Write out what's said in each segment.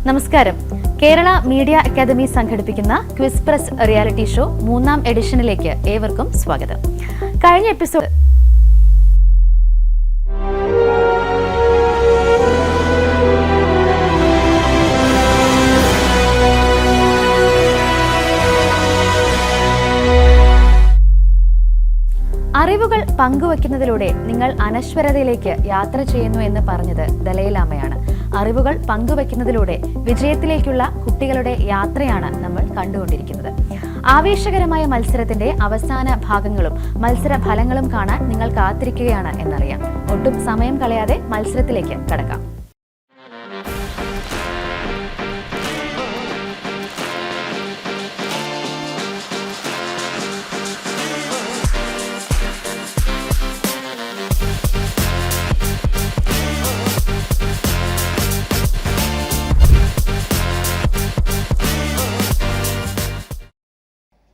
നമസ്കാരം. Kerala media academy സംഘടിപ്പിക്കുന്ന quiz press reality show 3ാം എഡിഷനിലേക്ക് ഏവർക്കും സ്വാഗതം. കഴിഞ്ഞ എപ്പിസോഡ് അറിവുകൾ പങ്കുവയ്ക്കുന്നതിലൂടെ നിങ്ങൾ അനശ്വരതയിലേക്ക് യാത്ര ചെയ്യുന്നു എന്ന് പറഞ്ഞത് ദലൈലാമയാണ്. അറിവുകൾ പങ്കുവയ്ക്കുന്നതിലൂടെ വിജയത്തിലേക്കുള്ള കുട്ടികളുടെ യാത്രയാണ് നമ്മൾ കണ്ടുകൊണ്ടിരിക്കുന്നത്. ആവേശകരമായ മത്സരത്തിന്റെ അവസാന ഭാഗങ്ങളും മത്സര ഫലങ്ങളും കാണാൻ നിങ്ങൾ കാത്തിരിക്കുകയാണ് എന്നറിയാം. ഒട്ടും സമയം കളയാതെ മത്സരത്തിലേക്ക് കടക്കാം.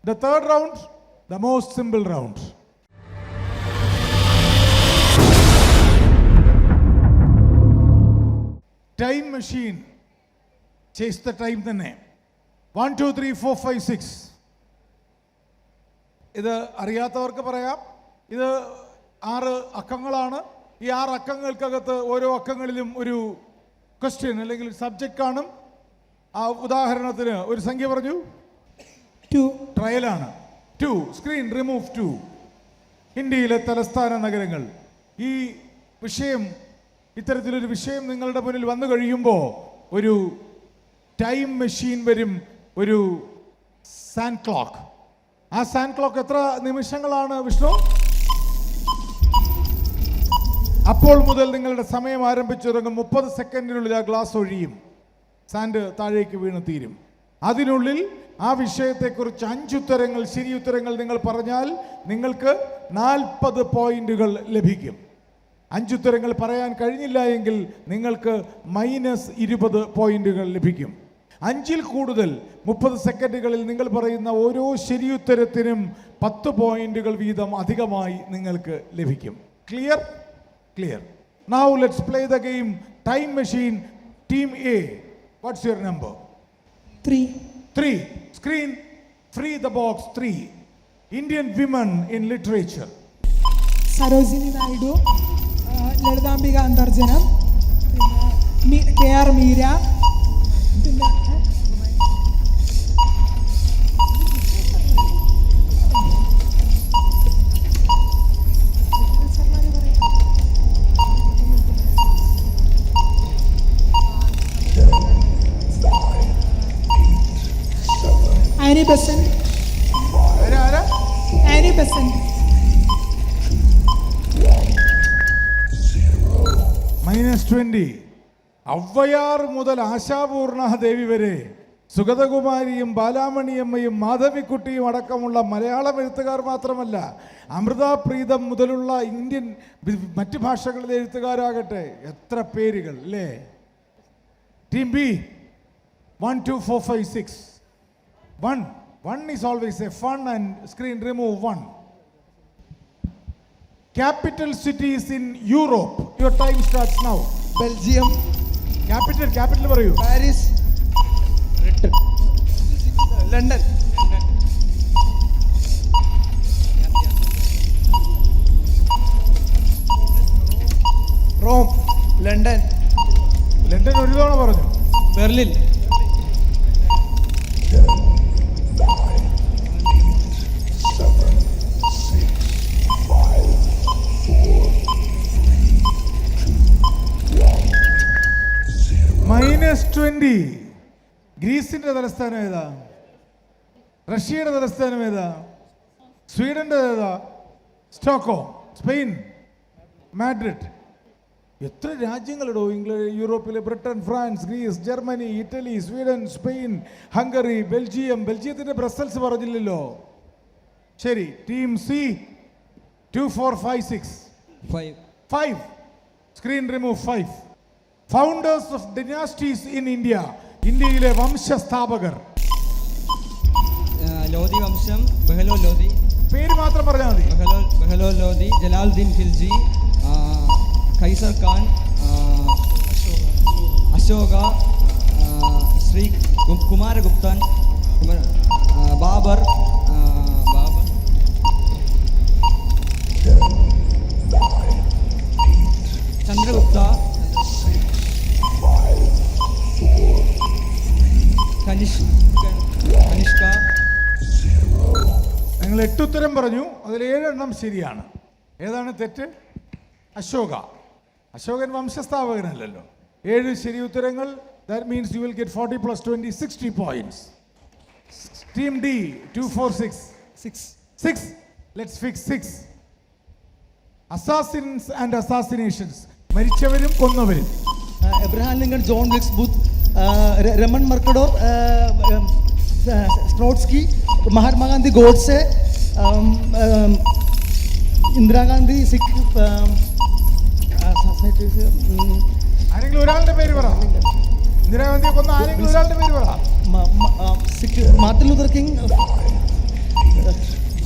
The third round, the most simple round. Time machine. Chase the time തന്നെ. 1, 2, 3, 4, 5, 6. ഇത് അറിയാത്തവർക്ക് പറയാം. ഇത് 6 അക്കങ്ങളാണ്. ഈ 6 അക്കങ്ങൾക്കകത്ത് ഓരോ അക്കങ്ങളിലും ഒരു ക്വസ്റ്റ്യൻ അല്ലെങ്കിൽ സബ്ജക്റ്റ് കാണും. ആ ഉദാഹരണത്തിന് ഒരു സംഖ്യ പറഞ്ഞു. 2 ട്രയലാണ്. 2 സ്ക്രീൻ റിമൂവ് 2. ഇന്ത്യയിലെ തലസ്ഥാന നഗരങ്ങൾ. ഈ വിഷയം, ഇത്തരത്തിലൊരു വിഷയം നിങ്ങളുടെ മുന്നിൽ വന്നു കഴിയുമ്പോൾ ഒരു ടൈം മെഷീൻ വരും, ഒരു സാൻഡ് ക്ലോക്ക്. ആ സാൻഡ് ക്ലോക്ക് എത്ര നിമിഷങ്ങളാണ് വിഷ്ണു? അപ്പോൾ മുതൽ നിങ്ങളുടെ സമയം ആരംഭിച്ചു തുടങ്ങും. 30 സെക്കൻഡിനുള്ളിൽ ആ ഗ്ലാസ് ഒഴിയും, സാൻഡ് താഴേക്ക് വീണ് തീരും. അതിനുള്ളിൽ ആ വിഷയത്തെക്കുറിച്ച് 5 ഉത്തരങ്ങൾ, ശരി ഉത്തരങ്ങൾ നിങ്ങൾ പറഞ്ഞാൽ നിങ്ങൾക്ക് 40 പോയിന്റുകൾ ലഭിക്കും. 5 ഉത്തരങ്ങൾ പറയാൻ കഴിഞ്ഞില്ല എങ്കിൽ നിങ്ങൾക്ക് -20 പോയിന്റുകൾ ലഭിക്കും. 5-ൽ കൂടുതൽ 30 സെക്കൻഡുകളിൽ നിങ്ങൾ പറയുന്ന ഓരോ ശരിയുത്തരത്തിനും 10 പോയിന്റുകൾ വീതം അധികമായി നിങ്ങൾക്ക് ലഭിക്കും. Clear? Clear. Now let's play the game time machine. Team A, what's your number? 3. Screen, free the box 3. Indian women in literature. Sarojini Naidu, Lalithambika Antharjanam, പിന്നെ KR മീര, പിന്നെ ആനി ബസന്റ്. Annie Besant. -20. ഔവ്വയാർ മുതൽ ആശാപൂർണ ദേവി വരെ, സുഗതകുമാരിയും ബാലാമണിയമ്മയും മാധവിക്കുട്ടിയും അടക്കമുള്ള മലയാളം എഴുത്തുകാർ മാത്രമല്ല, അമൃത പ്രീതം മുതലുള്ള ഇന്ത്യൻ മറ്റ് ഭാഷകളിലെ എഴുത്തുകാരാകട്ടെ, എത്ര പേരുകൾ അല്ലേ? Team B, 1, 2, 4, 5, 6. 1 is always a fun, and screen remove 1. Capital cities in Europe. Your time starts now. Belgium. Capital പറയൂ. പാരീസ്. ലണ്ടൻ. റോം. ലണ്ടൻ ഒരു തവണ പറഞ്ഞു. ബെർലിൻ. -20. ഗ്രീസിന്റെ തലസ്ഥാനം ഏതാ? റഷ്യയുടെ തലസ്ഥാനം ഏതാ? സ്വീഡന്റെ ഏതാ? സ്റ്റോക്ക്ഹോം. Spain Madrid. എത്ര രാജ്യങ്ങളിടോ യൂറോപ്പിലെ? Britain, France, Greece, Germany, Italy, Sweden, Spain, Hungary, Belgium. ബെൽജിയത്തിന്റെ ബ്രസൽസ് പറഞ്ഞില്ലല്ലോ. ശരി. Team C, 2, 4, 5, 6. 5. Screen remove 5. Founders of dynasties in India. ഇന്ത്യയിലെ വംശസ്ഥാപകർ. ലോധി വംശം, ബഹലോ ലോധി. പേര് മാത്രം പറഞ്ഞാൽ മതി. Bahlol Lodi, Jalaluddin Khilji, Khizr Khan, Ashoka, Sri Kumaraguptan, Babar, Chandragupta, Kanishka. നിങ്ങൾ 8 ഉത്തരം പറഞ്ഞു, അതിൽ 7 എണ്ണം ശരിയാണ്. ഏതാണ് തെറ്റ്? അശോക. അശോകൻ വംശസ്ഥാപകനല്ലല്ലോ. 7 ശരി ഉത്തരങ്ങൾ. That means you will get 40 plus 20, 60 points. Team D, 2, 4, 6. 6. Let's fix 6. Assassins and assassinations. മരിച്ചവരും കൊന്നവരും. Abraham Lincoln, John Wilkes Booth, Raman Mercador, Trotsky, Mahatma Gandhi, Godse, Indira Gandhi, Sikh. ആരെങ്കിലും ഒരാളുടെ പേര് പറ. ഇന്ദിരാഗാന്ധിയെ കൊന്ന ആരെങ്കിലും ഒരാളുടെ പേര് പറ. Sikh, Martin Luther King.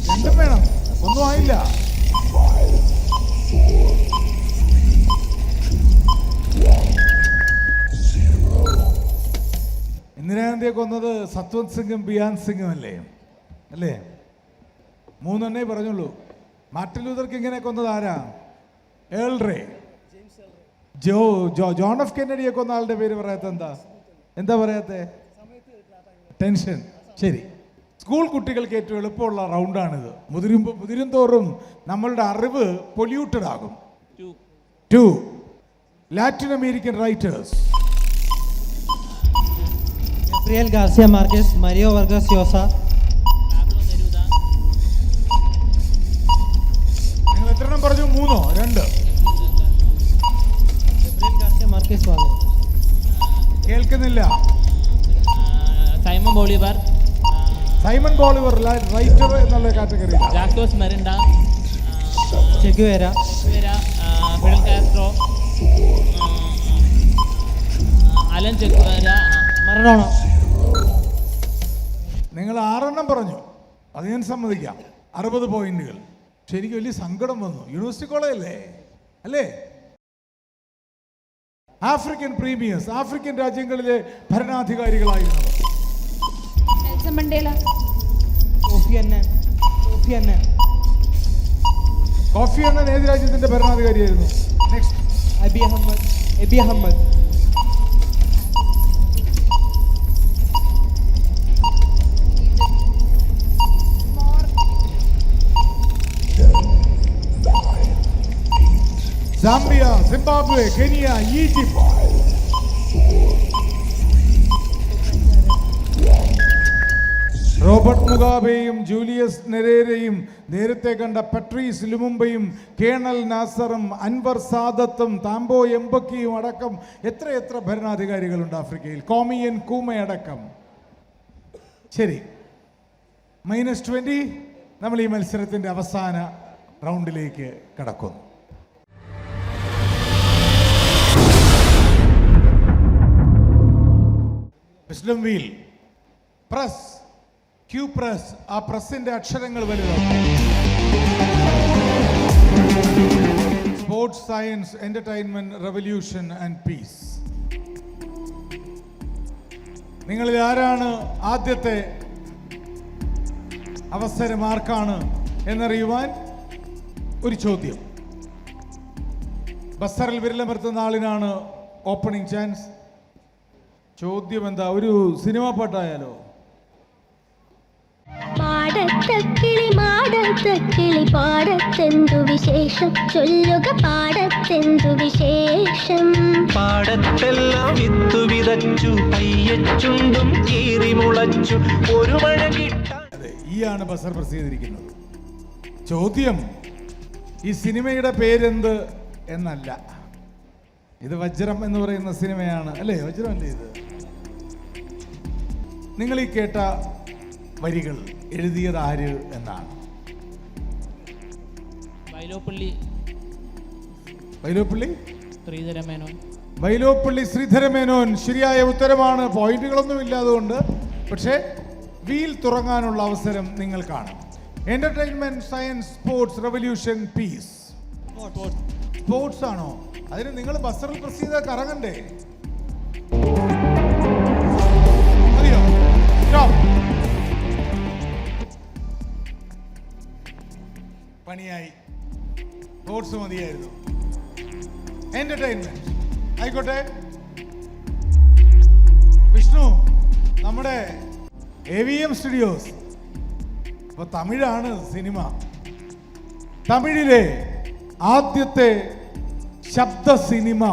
രണ്ടും വേണം, ഒന്നും ആയില്ല. ഇന്ദിരാഗാന്ധിയെ കൊന്നത് സത്വന്ത് സിംഗും ബിയാൻ സിംഗും അല്ലേ? 3 എണ്ണേ പറഞ്ഞുള്ളൂ. മാർട്ടിൻ ലൂതർ കിങ്ങിനെ കൊന്നത് ആരാ? Earl Ray. ജോൺ എഫ് കെന്നഡിയെ കൊന്ന ആളുടെ പേര് പറയാത്ത എന്താ പറയാത്തെ? ടെൻഷൻ. ശരി, സ്കൂൾ കുട്ടികൾക്ക് ഏറ്റവും എളുപ്പമുള്ള റൗണ്ടാണിത്. മുതിരും തോറും നമ്മളുടെ അറിവ് പൊല്യൂട്ടഡ് ആകും. 2 Latin American writers. Gabriel Garcia Marquez, Mario Vargas Llosa. നിങ്ങൾ എത്ര എണ്ണം പറഞ്ഞു? 3 2. Gabriel Garcia Marquez വന്നു. കേൾക്കുന്നില്ല. സൈമൺ ബോളിവർ, റൈറ്റർ എന്നുള്ള കാറ്റഗറി. ജാക്കോസ് മെറിൻഡ, Che Guevara. ഫിഡൽ കാസ്ട്രോ, അലൻ ചെഗുവേര, Maradona. നിങ്ങൾ 6 എണ്ണം പറഞ്ഞു, അത് ഞാൻ സമ്മതിക്കാം. 60 പോയിന്റുകൾ. ശരിക്കും വലിയ സങ്കടം വന്നു. യൂണിവേഴ്സിറ്റി കോളേജല്ലേ അല്ലേ? ആഫ്രിക്കൻ പ്രീമിയേഴ്സ്, ആഫ്രിക്കൻ രാജ്യങ്ങളിലെ ഭരണാധികാരികളായിരുന്നവർ. Nelson Mandela, Kofi Annan. Kofi Annan ഏത് രാജ്യത്തിന്റെ ഭരണാധികാരിയായിരുന്നു? Next. Abiy Ahmed. Zambia, Zimbabwe, Kenya, Egypt. Robert മുഗാബെയും ജൂലിയസ് നെരേരയും നേരത്തെ കണ്ട പട്രീസ് ലുമുംബയും കേണൽ നാസറും അൻവർ സാദത്തും താംബോ എംബക്കിയും അടക്കം എത്ര ഭരണാധികാരികളുണ്ട് ആഫ്രിക്കയിൽ? കോമിയൻ കൂമയടക്കം. ശരി, -20. നമ്മൾ ഈ മത്സരത്തിന്റെ അവസാന റൗണ്ടിലേക്ക് കടക്കുന്നു. Wisdom wheel. Press. Q press. ആ പ്രസിന്റെ അക്ഷരങ്ങൾ വലുതാക്കും. Sports, science, entertainment, revolution and peace. നിങ്ങളിൽ ആരാണ് ആദ്യത്തെ അവസരം ആർക്കാണ് എന്നറിയുവാൻ ഒരു ചോദ്യം. ബസറിൽ വിരലമർത്തുന്ന ആളിനാണ് ഓപ്പണിംഗ് ചാൻസ്. ചോദ്യം എന്താ? ഒരു സിനിമാ പാട്ടായാലോ? മാടത്തക്കിളി പാടത്തെന്തു വിശേഷം, ചൊല്ലുക പാടത്തെന്തു വിശേഷം. പാടത്തെല്ലാം വിത്തു വിതച്ചു, പയ്യച്ചുണ്ടും കീറി മുളച്ചു, ഒരു മഴ കിട്ടാൻ. അതെ, ഈ ആണ് ബസർ പ്രസ് ചെയ്തിരിക്കുന്നത്. ചോദ്യം ഈ സിനിമയുടെ പേരെന്ത് എന്നല്ല. ഇത് വജ്രം എന്ന് പറയുന്ന സിനിമയാണ് അല്ലേ? വജ്രം അല്ലേ ഇത്? നിങ്ങൾ ഈ കേട്ട വരികൾ എഴുതിയത് ആര് എന്നാണ്? വൈലോപ്പള്ളി ശ്രീധരമേനോൻ. ശരിയായ ഉത്തരമാണ്. പോയിന്റുകളൊന്നും ഇല്ലാതുകൊണ്ട്, പക്ഷേ വീൽ തുറങ്ങാനുള്ള അവസരം നിങ്ങൾ കാണും. Entertainment, science, sports, revolution, peace. Sports ആണോ? അതിന് നിങ്ങൾ ബസറിൽ പ്രസ് ചെയ്താൽ കറങ്ങണ്ടേ? സ്റ്റോപ്പ്. പണിയായി. സ്പോർട്സ് മതിയായിരുന്നു. എന്റർടൈൻമെന്റ് ആയിക്കോട്ടെ. വിഷ്ണു, നമ്മുടെ AVM സ്റ്റുഡിയോസ്, ഇപ്പൊ തമിഴാണ് സിനിമ. തമിഴിലെ ആദ്യത്തെ ശബ്ദ സിനിമ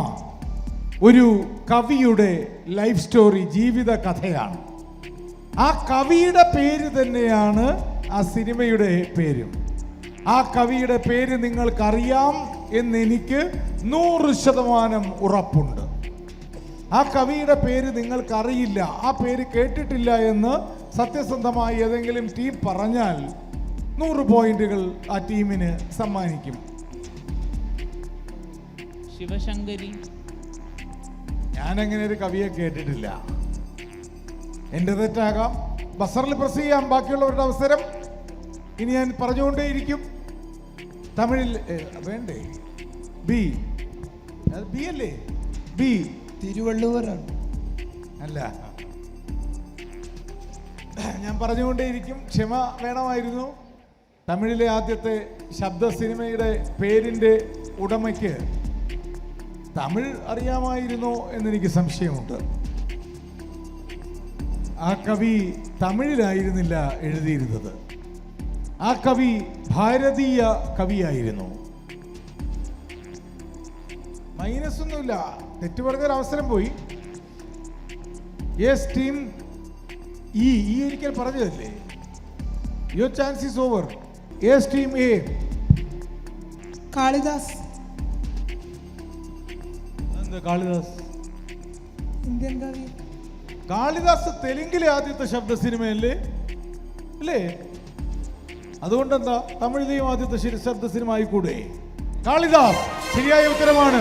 ഒരു കവിയുടെ ലൈഫ് സ്റ്റോറി, ജീവിത കഥയാണ്. ആ കവിയുടെ പേര് തന്നെയാണ് ആ സിനിമയുടെ പേരും. ആ കവിയുടെ പേര് നിങ്ങൾക്കറിയാം എന്നെനിക്ക് 100% ഉറപ്പുണ്ട്. ആ കവിയുടെ പേര് നിങ്ങൾക്കറിയില്ല, ആ പേര് കേട്ടിട്ടില്ല എന്ന് സത്യസന്ധമായി ഏതെങ്കിലും ടീം പറഞ്ഞാൽ 100 പോയിന്റുകൾ ആ ടീമിന് സമ്മാനിക്കും. ശിവശങ്കരി. ഞാനങ്ങനെ ഒരു കവിയെ കേട്ടിട്ടില്ല. എൻ്റെ തെറ്റാകാം. ബസറിൽ പ്രസ് ചെയ്യാം. ബാക്കിയുള്ളവരുടെ അവസരം. ഇനി ഞാൻ പറഞ്ഞുകൊണ്ടേയിരിക്കും. തമിഴിൽ വേണ്ടേ? ബി അല്ലേ? ബി തിരുവള്ളുവരാണ്. അല്ല, ഞാൻ പറഞ്ഞുകൊണ്ടേയിരിക്കും. ക്ഷമ വേണമായിരുന്നു. തമിഴിലെ ആദ്യത്തെ ശബ്ദ സിനിമയുടെ പേരിൻ്റെ ഉടമയ്ക്ക് തമിഴ് അറിയാമായിരുന്നോ എന്നെനിക്ക് സംശയമുണ്ട്. ആ കവി തമിഴിലായിരുന്നില്ല എഴുതിയിരുന്നത്. ആ കവി ഭാരതീയ കവിയായിരുന്നു. മൈനസ് ഒന്നുമില്ല. തെറ്റ് പറഞ്ഞൊരു അവസരം പോയി. യെസ് ടീം ഈ ഒരിക്കൽ പറഞ്ഞതല്ലേ. Your chance is over. Yes team A. Kalidas. എന്ത് കാളിദാസ്? ഇന്ത്യൻ കവി. കാളിദാസ് തെലുങ്കിലെ ആദ്യത്തെ ശബ്ദ സിനിമയല്ലേ അല്ലേ? അതുകൊണ്ടെന്താ തമിഴിലെയും ആദ്യത്തെ ശബ്ദ സിനിമ ആയിക്കൂടെ? കാളിദാസ് ശരിയായ ഉത്തരമാണ്.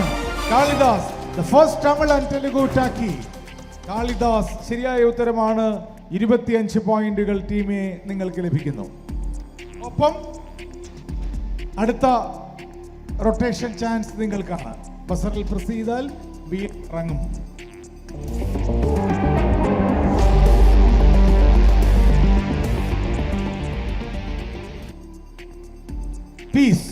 Kalidas, the first Tamil and Telugu Taki. Kalidas ശരിയായ ഉത്തരമാണ്. 25 പോയിന്റുകൾ ടീമെ നിങ്ങൾക്ക് ലഭിക്കുന്നു. ഒപ്പം അടുത്ത റൊട്ടേഷൻ ചാൻസ് നിങ്ങൾക്കാണ്. ബസറിൽ പ്രസ് ചെയ്താൽ ബി ഇറങ്ങും. പീസ്.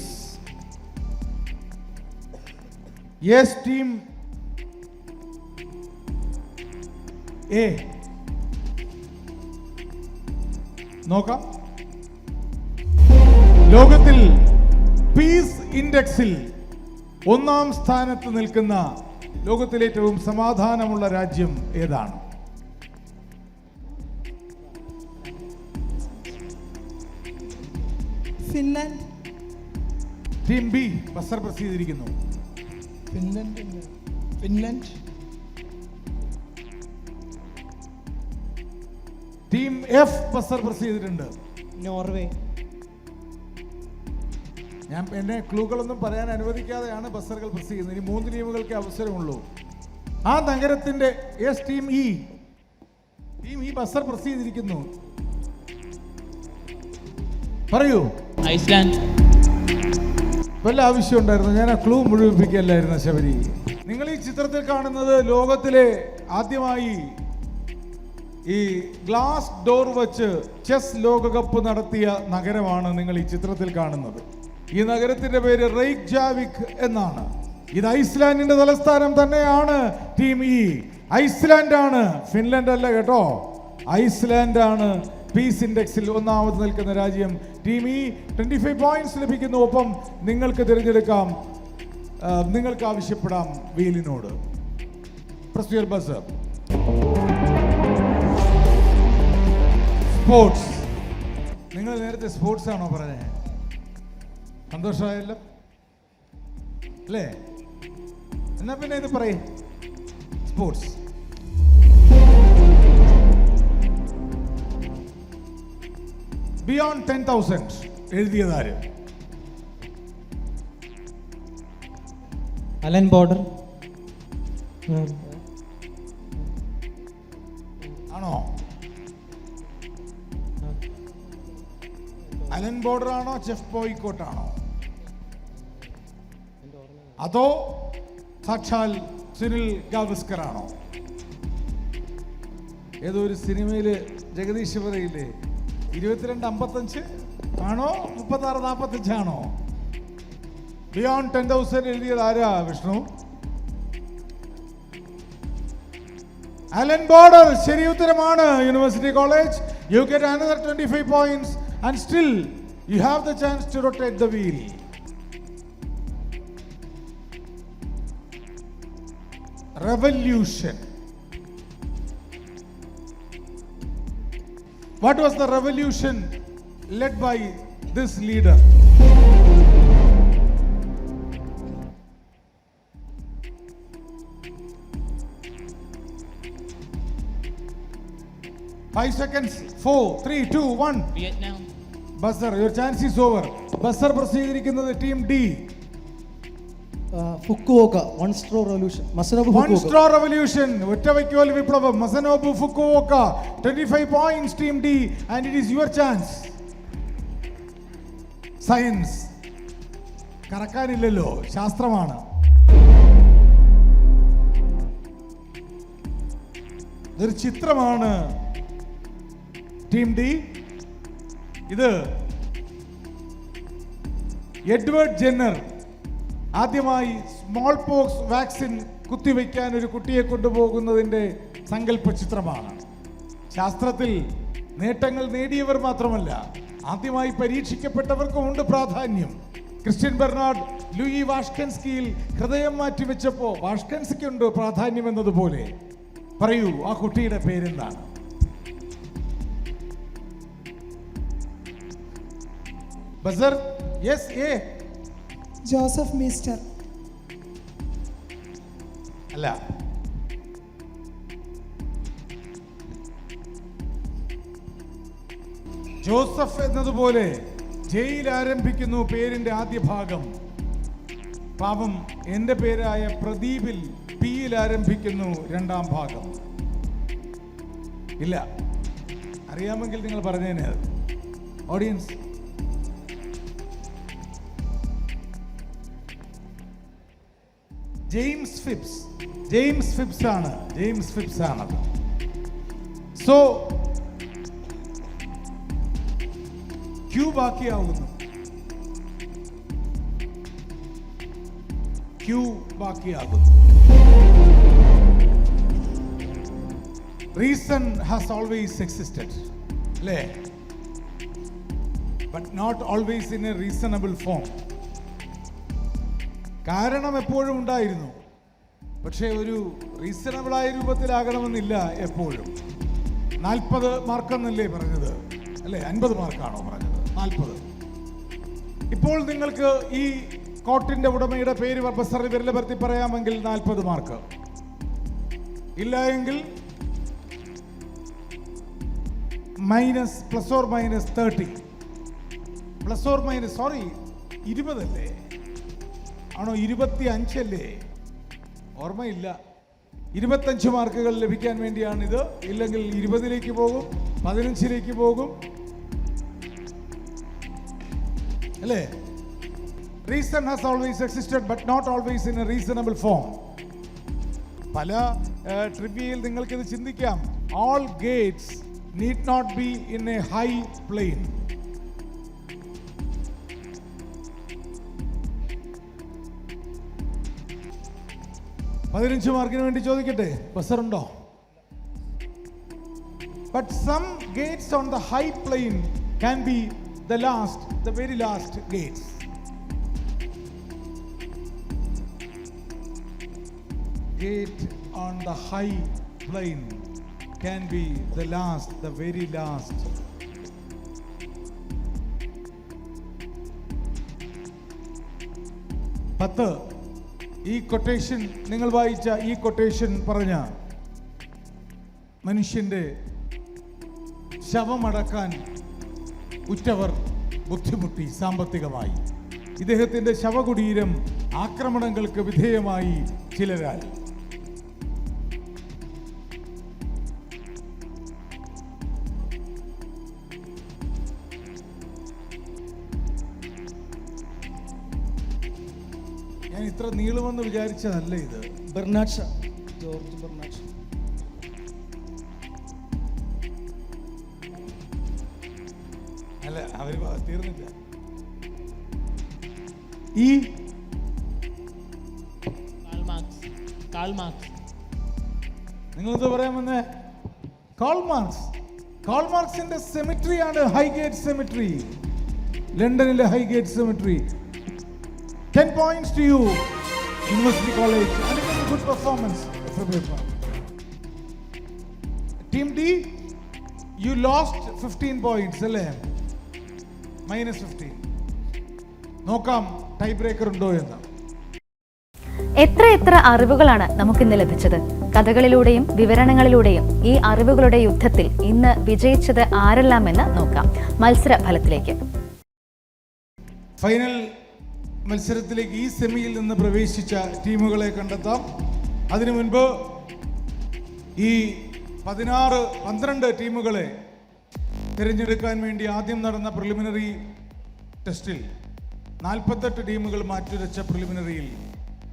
Yes team A. നോക്കാം. ലോകത്തിൽ പീസ് ഇൻഡെക്സിൽ 1-ാം സ്ഥാനത്ത് നിൽക്കുന്ന ലോകത്തിലെ ഏറ്റവും സമാധാനമുള്ള രാജ്യം ഏതാണ്? Finland. Team B buzzer press ചെയ്തിരിക്കുന്നു. Finland. Team F buzzer press ചെയ്തിട്ടുണ്ട്. നോർവേ. ഞാൻ എന്നെ ക്ലൂകളൊന്നും പറയാൻ അനുവദിക്കാതെയാണ് ബസറുകൾ പ്രസ് ചെയ്യുന്നത്. ഇനി 3 ടീമുകൾക്ക് അവസരമുള്ളൂ. ആ നഗരത്തിന്റെ S team E. Team E buzzer press ചെയ്തിരിക്കുന്നു. പറയൂ. ഐസ്ലാൻഡ്. വല്ല ആവശ്യം ഉണ്ടായിരുന്നു? ഞാൻ ആ ക്ലൂ മുഴുവിപ്പിക്കല്ലായിരുന്നു ശബരി. നിങ്ങൾ ഈ ചിത്രത്തിൽ കാണുന്നത് ലോകത്തിലെ ആദ്യമായി ഈ ഗ്ലാസ് ഡോർ വച്ച് ചെസ് ലോകകപ്പ് നടത്തിയ നഗരമാണ് നിങ്ങൾ ഈ ചിത്രത്തിൽ കാണുന്നത്. ഈ നഗരത്തിന്റെ പേര് റെയ്ക്ജാവിക് എന്നാണ്. ഇത് ഐസ്ലാൻഡിന്റെ തലസ്ഥാനം തന്നെയാണ്. ടീം ഇ ഐസ്ലാൻഡ് ആണ്, ഫിൻലാൻഡ് അല്ല കേട്ടോ. ഐസ്ലാൻഡ് ആണ് പീസ് ഇൻഡെക്സിൽ 1-ാമത് നിൽക്കുന്ന രാജ്യം. ടീം ഇ 25 പോയിന്റ്സ് ലഭിക്കുന്നു. ഒപ്പം നിങ്ങൾക്ക് തിരഞ്ഞെടുക്കാം, നിങ്ങൾക്ക് ആവശ്യപ്പെടാം വീലിനോട്. Press your buzzer. സ്പോർട്സ്. നിങ്ങൾ നേരത്തെ സ്പോർട്സ് ആണോ പറഞ്ഞത്? സന്തോഷമായല്ലോ അല്ലേ? എന്നാ പിന്നെ ഇത് പറയേ. സ്പോർട്സ്. ബിയോണ്ട് 10,000 എഴുതിയതാര്? Allan Border. ആണോ? അലൻ ബോർഡർ ആണോ ജെഫ് ബോയ്ക്കോട്ട് ആണോ? അതോ സാക്ഷാൽ സുനിൽ ഗാവസ്കർ ആണോ? ഏതോ ഒരു സിനിമയില് ജഗദീഷ് പറയില്ലേ 22:55 ആണോ 36:45 ആണോ? ബിയോണ്ട് 10,000 എഴുതിയത് ആരാ വിഷ്ണു? Allen Border. ശരി ഉത്തരമാണ്. University college. You get another 25 points and still you have the chance to rotate the wheel. Revolution. What was the revolution led by this leader? Five seconds. 4, 3, 2, 1. Vietnam. Buzzer, your chance is over. Buzzer പ്രസിദ്ധീകരിക്കുന്നത് team D. Fukuoka, one straw revolution. Masanobu One straw revolution. ഒറ്റവയ്ക്കോൽ വിപ്ലവം. Masanobu Fukuoka. 25 points team D and it is your chance. Science. കറക്കാനില്ലല്ലോ, ശാസ്ത്രമാണ്. ഇതൊരു ചിത്രമാണ് team D. ഇത് Edward Jenner ആദ്യമായി small pox vaccine കുത്തിവെക്കാൻ ഒരു കുട്ടിയെ കൊണ്ടുപോകുന്നതിൻ്റെ സങ്കല്പ ചിത്രമാണ്. ശാസ്ത്രത്തിൽ നേട്ടങ്ങൾ നേടിയവർ മാത്രമല്ല, ആദ്യമായി പരീക്ഷിക്കപ്പെട്ടവർക്കും ഉണ്ട് പ്രാധാന്യം. ക്രിസ്ത്യൻ ബെർണാഡ് ലൂയി വാഷ്കൻസ്കിയിൽ ഹൃദയം മാറ്റിവെച്ചപ്പോൾ വാഷ്കൻസ്കിയുണ്ട് പ്രാധാന്യം എന്നതുപോലെ. പറയൂ, ആ കുട്ടിയുടെ പേരെന്താണ്? Buzzer. Yes, A. Joseph mister. അല്ല. ജോസഫ് എന്നതുപോലെ ജയിൽ ആരംഭിക്കുന്നു പേരിന്റെ ആദ്യ ഭാഗം. പാപം എന്റെ പേരായ പ്രദീപിൽ പിയിൽ ആരംഭിക്കുന്നു രണ്ടാം ഭാഗം. ഇല്ല, അറിയാമെങ്കിൽ നിങ്ങൾ പറഞ്ഞേനെ. ഓഡിയൻസ്, ജെയിംസ് ഫിപ്സ് ആണ്. സോ ക്യൂ ബാക്കിയാവുന്നു. റീസൺ ഹാസ് ഓൾവേസ് എക്സിസ്റ്റഡ്, അല്ലേ? But not always in a reasonable form. കാരണം എപ്പോഴും ഉണ്ടായിരുന്നു, പക്ഷേ ഒരു റീസണബിളായ രൂപത്തിലാകണമെന്നില്ല എപ്പോഴും. 40 മാർക്കെന്നല്ലേ പറഞ്ഞത്, അല്ലേ? 50 മാർക്കാണോ പറഞ്ഞത്? 40. ഇപ്പോൾ നിങ്ങൾക്ക് ഈ കോട്ടിന്റെ ഉടമയുടെ പേര് ബസർ വിരൽ പരത്തി പറയാമെങ്കിൽ 40 മാർക്ക്. ഇല്ല എങ്കിൽ plus or minus 30. Plus or minus, sorry, 20 അല്ലേ? ആണോ? 25 അല്ലേ? ഓർമ്മയില്ല. 25 മാർക്കുകൾ ലഭിക്കാൻ വേണ്ടിയാണിത്. ഇല്ലെങ്കിൽ 20ലേക്ക് പോകും, 15ലേക്ക് പോകും, അല്ലേ? Reason has always existed but not always in a reasonable form. പല ട്രിവിയയിൽ നിങ്ങൾക്കിത് ചിന്തിക്കാം. All gates need not be in a high plane. പതിനഞ്ച് മാർക്കിന് വേണ്ടി ചോദിക്കട്ടെ, ബസറുണ്ടോ? But some gates on the high plane can be the very last gates. Gate on the high plane can be the very last. പത്ത്. ഈ quotation, നിങ്ങൾ വായിച്ച ഈ quotation പറഞ്ഞ മനുഷ്യന്റെ ശവമടക്കാൻ ഉറ്റവർ ബുദ്ധിമുട്ടി സാമ്പത്തികമായി. ഇദ്ദേഹത്തിന്റെ ശവകുടീരം ആക്രമണങ്ങൾക്ക് വിധേയമായി ചിലരാൽ. ഞാൻ ഇത്ര നീളുമെന്ന് വിചാരിച്ചതല്ല ഇത്. Bernard Shaw, George Bernard Shaw. അല്ല, അവര് തീർന്നില്ല. ഈ കാൾ മാർക്സ്. നിങ്ങളെന്ത് പറയാൻ വന്നേ? Karl Marx. കാൾ മാർക്സിന്റെ സെമിട്രിയാണ് ഹൈഗേറ്റ് സെമിട്രി, ലണ്ടനിലെ Highgate cemetery. 10 points to you, University College. And it was a good performance for paper. Team D, you lost 15 points, അല്ലേ? -15. നോക്കാം ടൈ ബ്രേക്കർ ഉണ്ടോ എന്ന്. എത്ര അറിവുകളാണ് നമുക്കിന്ന് ലഭിച്ചത്. കഥകളിലൂടെയും വിവരണങ്ങളിലൂടെയും ഈ അറിവുകളുടെ യുദ്ധത്തിൽ ഇന്ന് വിജയിച്ചത് ആരെല്ലാമെന്ന് നോക്കാം. മത്സര ഫലത്തിലേക്ക്. ഫൈനൽ മത്സരത്തിലേക്ക് ഈ സെമിയിൽ നിന്ന് പ്രവേശിച്ച ടീമുകളെ കണ്ടെത്താം. അതിനു മുൻപ് ഈ 12 ടീമുകളെ തിരഞ്ഞെടുക്കാൻ വേണ്ടി ആദ്യം നടന്ന പ്രിലിമിനറി ടെസ്റ്റിൽ 48 ടീമുകൾ മാറ്റുരച്ച പ്രിലിമിനറിയിൽ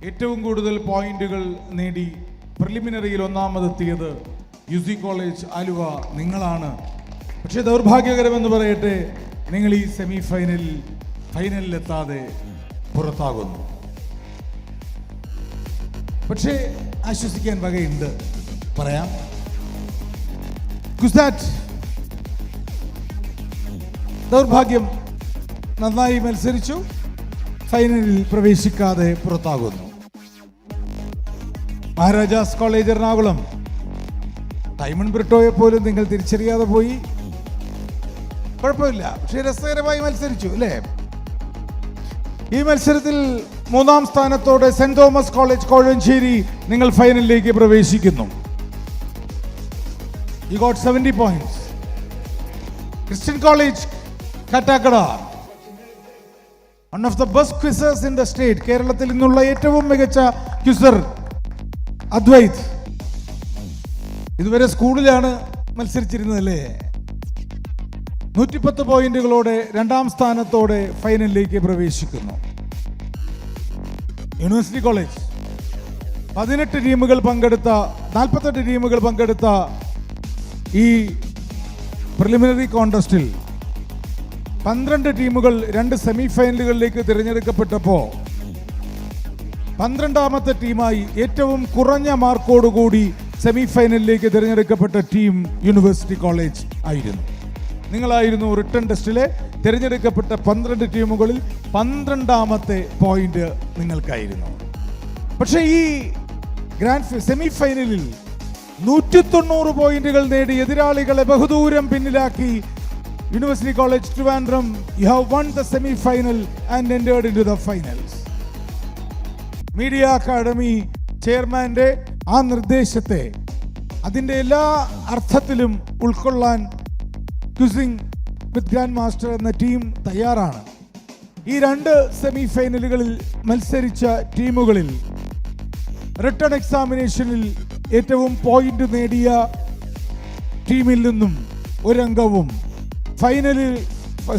ഏറ്റവും കൂടുതൽ പോയിന്റുകൾ നേടി പ്രിലിമിനറിയിൽ ഒന്നാമതെത്തിയത് UC കോളേജ് ആലുവ നിങ്ങളാണ്. പക്ഷേ ദൗർഭാഗ്യകരമെന്ന് പറയട്ടെ, നിങ്ങൾ ഈ സെമി ഫൈനലിലെത്താതെ പുറത്താകുന്നു. പക്ഷേ ആശ്വസിക്കാൻ വകയുണ്ട്, പറയാം. ഗുസ്താറ്റ് ദൗർഭാഗ്യം, നന്നായി മത്സരിച്ചു, ഫൈനലിൽ പ്രവേശിക്കാതെ പുറത്താകുന്നു. മഹാരാജാസ് കോളേജ് എറണാകുളം, ഡയമണ്ട് ബ്രിട്ടോയെ പോലും നിങ്ങൾ തിരിച്ചറിയാതെ പോയി. കുഴപ്പമില്ല, പക്ഷേ രസകരമായി മത്സരിച്ചു അല്ലേ? ഈ മത്സരത്തിൽ 3-ാം സ്ഥാനത്തോടെ സെന്റ് തോമസ് കോളേജ് കോഴഞ്ചേരി നിങ്ങൾ ഫൈനലിലേക്ക് പ്രവേശിക്കുന്നു. You got 70 points. Christian College Kattakada, one of the best quizzers in the state. കേരളത്തിൽ നിന്നുള്ള ഏറ്റവും മികച്ച ക്വിസർ അദ്വൈത് ഇതുവരെ സ്കൂളിലാണ് മത്സരിച്ചിരുന്നതല്ലേ? 110 പോയിന്റുകളോടെ 2-ാം സ്ഥാനത്തോടെ ഫൈനലിലേക്ക് പ്രവേശിക്കുന്നു. യൂണിവേഴ്സിറ്റി കോളേജ് 48 ടീമുകൾ പങ്കെടുത്ത 48 ടീമുകൾ പങ്കെടുത്ത ഈ പ്രിലിമിനറി കോൺടെസ്റ്റിൽ 12 ടീമുകൾ 2 സെമി ഫൈനലുകളിലേക്ക് തിരഞ്ഞെടുക്കപ്പെട്ടപ്പോൾ 12ാമത്തെ ടീമായി ഏറ്റവും കുറഞ്ഞ മാർക്കോടുകൂടി സെമി ഫൈനലിലേക്ക് തിരഞ്ഞെടുക്കപ്പെട്ട ടീം യൂണിവേഴ്സിറ്റി കോളേജ് ആയിരുന്നു. നിങ്ങളായിരുന്നു റിട്ടൺ ടെസ്റ്റിലെ തിരഞ്ഞെടുക്കപ്പെട്ട 12 ടീമുകളിൽ 12ാമത്തെ പോയിന്റ് നിങ്ങൾക്കായിരുന്നു. പക്ഷേ ഈ ഗ്രാൻഡ് സെമി ഫൈനലിൽ 190 പോയിന്റുകൾ നേടി എതിരാളികളെ ബഹുദൂരം പിന്നിലാക്കി university college Trivandrum, you have won the semi final and entered into the finals. Media academy ചെയർമാന്റെ ആ നിർദ്ദേശത്തെ അതിൻ്റെ എല്ലാ അർത്ഥത്തിലും ഉൾക്കൊള്ളാൻ ക്വിസിംഗ് വിത്ത് ഗ്രാൻഡ് മാസ്റ്റർ എന്ന ടീം തയ്യാറാണ്. ഈ 2 സെമി ഫൈനലുകളിൽ മത്സരിച്ച ടീമുകളിൽ റിട്ടൺ എക്സാമിനേഷനിൽ ഏറ്റവും പോയിന്റ് നേടിയ ടീമിൽ നിന്നും ഒരംഗവും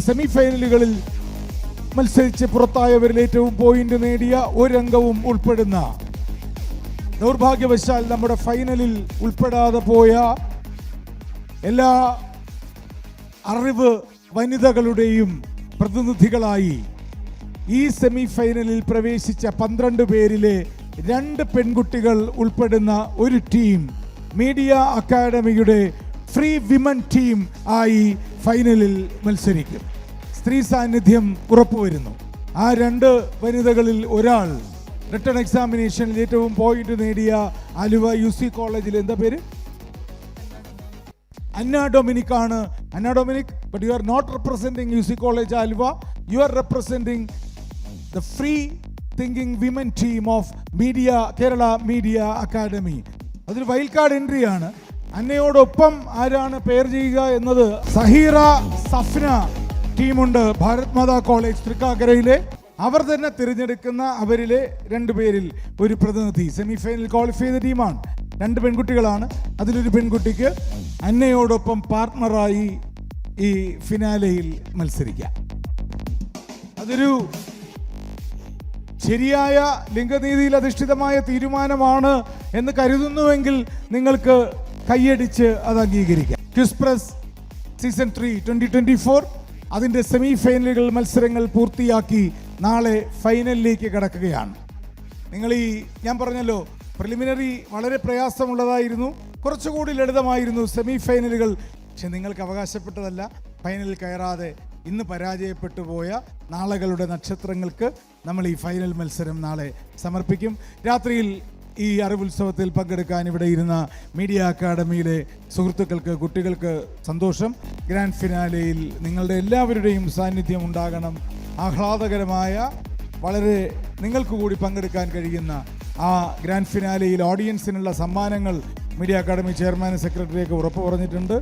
സെമി ഫൈനലുകളിൽ മത്സരിച്ച് പുറത്തായവരിൽ ഏറ്റവും പോയിന്റ് നേടിയ ഒരംഗവും ഉൾപ്പെടുന്ന, ദൗർഭാഗ്യവശാൽ നമ്മുടെ ഫൈനലിൽ ഉൾപ്പെടാതെ പോയ എല്ലാ അറിവ് വനിതകളുടെയും പ്രതിനിധികളായി ഈ സെമി ഫൈനലിൽ പ്രവേശിച്ച 12 പേരിലെ 2 പെൺകുട്ടികൾ ഉൾപ്പെടുന്ന ഒരു ടീം മീഡിയ അക്കാഡമിയുടെ ഫ്രീ വിമൻ ടീം ആയി ഫൈനലിൽ മത്സരിക്കും. സ്ത്രീ സാന്നിധ്യം ഉറപ്പുവരുന്നു. ആ 2 വനിതകളിൽ ഒരാൾ റിട്ടൺ എക്സാമിനേഷനിൽ ഏറ്റവും പോയിന്റ് നേടിയ ആലുവ UC കോളേജിൽ എന്താ പേര്? അന്ന ഡൊമിനിക് ആണ്. Anna Dominic, but you are not representing UC college Aluva, you are representing the free thinking women team of Kerala media academy. അതൊരു വൈൽഡ് കാർഡ് എൻട്രി ആണ്. അന്നയോടൊപ്പം ആരാണ് പെയർ ചെയ്യുക എന്നത് സഹീറ സഫ്ന ടീമുണ്ട്, ഭാരത് മാതാ കോളേജ് തൃക്കാക്കരയിലെ. അവർ തന്നെ തിരഞ്ഞെടുക്കുന്ന അവരിലെ 2 പേരിൽ ഒരു പ്രതിനിധി സെമി ഫൈനൽ ക്വാളിഫൈ ചെയ്ത ടീമാണ്. 2 പെൺകുട്ടികളാണ്. അതിലൊരു പെൺകുട്ടിക്ക് അന്നയോടൊപ്പം പാർട്ട്ണറായി ഈ ഫിനാലയിൽ മത്സരിക്കാം. അതൊരു ശരിയായ ലിംഗനീതിയിൽ അധിഷ്ഠിതമായ തീരുമാനമാണ് എന്ന് കരുതുന്നുവെങ്കിൽ നിങ്ങൾക്ക് കൈയടിച്ച് അത് അംഗീകരിക്കാം. ക്വിസ് പ്രസ് സീസൺ 3 2024 അതിൻ്റെ സെമി ഫൈനലുകൾ മത്സരങ്ങൾ പൂർത്തിയാക്കി നാളെ ഫൈനലിലേക്ക് കടക്കുകയാണ്. ഞാൻ പറഞ്ഞല്ലോ, പ്രിലിമിനറി വളരെ പ്രയാസമുള്ളതായിരുന്നു, കുറച്ചുകൂടി ലളിതമായിരുന്നു സെമി ഫൈനലുകൾ. പക്ഷെ നിങ്ങൾക്ക് അവകാശപ്പെട്ടതല്ല. ഫൈനലിൽ കയറാതെ ഇന്ന് പരാജയപ്പെട്ടു പോയ നാളുകളുടെ നക്ഷത്രങ്ങൾക്ക് നമ്മൾ ഈ ഫൈനൽ മത്സരം നാളെ സമർപ്പിക്കും. രാത്രിയിൽ ഈ അറിവുത്സവത്തിൽ പങ്കെടുക്കാൻ ഇവിടെ ഇരുന്ന മീഡിയ അക്കാഡമിയിലെ സുഹൃത്തുക്കൾക്ക്, കുട്ടികൾക്ക് സന്തോഷം. ഗ്രാൻഡ് ഫിനാലെയിൽ നിങ്ങളുടെ എല്ലാവരുടെയും സാന്നിധ്യം ഉണ്ടാകണം. ആഹ്ലാദകരമായ, വളരെ നിങ്ങൾക്ക് കൂടി പങ്കെടുക്കാൻ കഴിയുന്ന ആ ഗ്രാൻഡ് ഫിനാലെയിൽ ഓഡിയൻസിനുള്ള സമ്മാനങ്ങൾ മീഡിയ അക്കാഡമി ചെയർമാനും സെക്രട്ടറിയൊക്കെ ഉറപ്പ് പറഞ്ഞിട്ടുണ്ട്.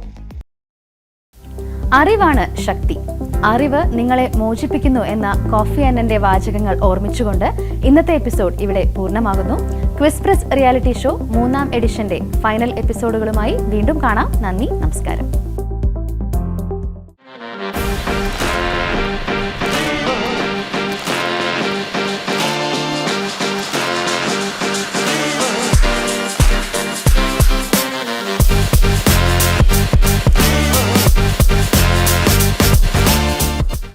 അറിവാണ് ശക്തി. അറിവ് നിങ്ങളെ മോചിപ്പിക്കുന്നു എന്ന കോഫി അന്നന്റെ വാചകങ്ങൾ ഓർമ്മിച്ചുകൊണ്ട് ഇന്നത്തെ എപ്പിസോഡ് ഇവിടെ പൂർണ്ണമാകുന്നു. ക്വിസ് പ്രസ് റിയാലിറ്റി ഷോ 3-ാം എഡിഷന്റെ ഫൈനൽ എപ്പിസോഡുകളുമായി വീണ്ടും കാണാം. നന്ദി, നമസ്കാരം.